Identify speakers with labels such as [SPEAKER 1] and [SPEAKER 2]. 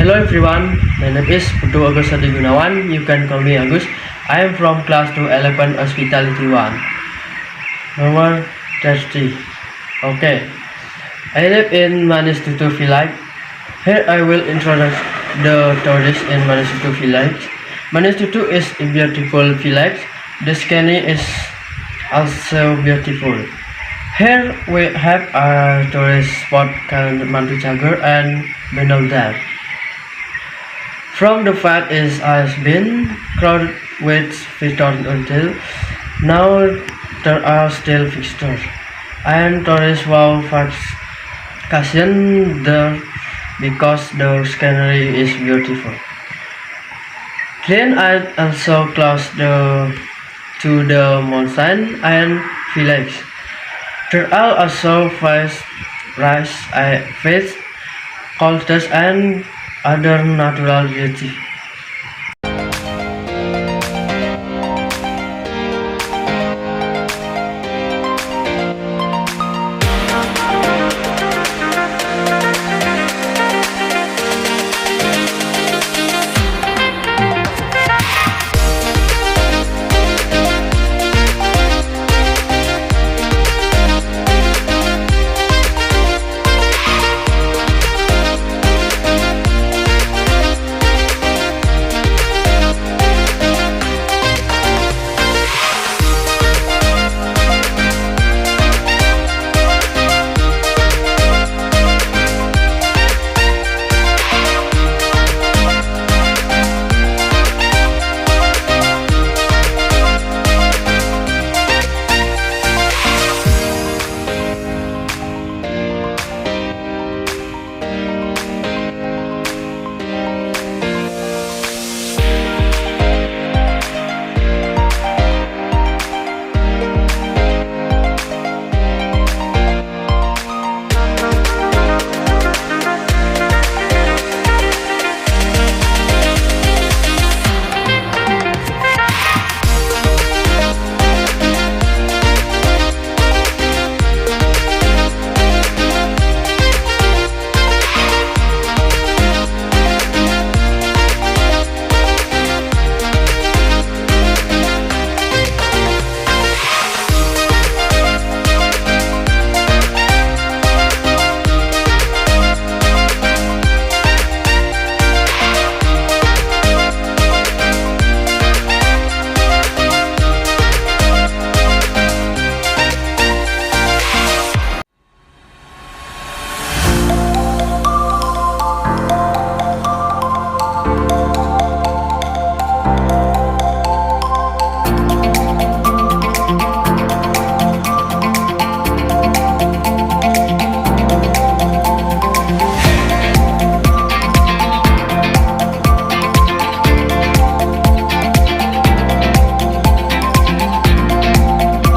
[SPEAKER 1] Hello everyone, my name is Putu Agus Adi Gunawan. You can call me Agus. I am from class 211 Hospitality 1. Number 30. Okay. I live in Manistutu village. Here I will introduce the tourists in Manistutu village. Manistutu is a beautiful village. The scenery is also beautiful. Here we have a tourist spot called Mantu Cagar and Benaldar. From the fact it has been crowded with visitors until now, there are still visitors and tourists wow vacation there because the scenery is beautiful. Clean and also close to the mountain and village. There are also rice, fish, cultures and other natural beauty.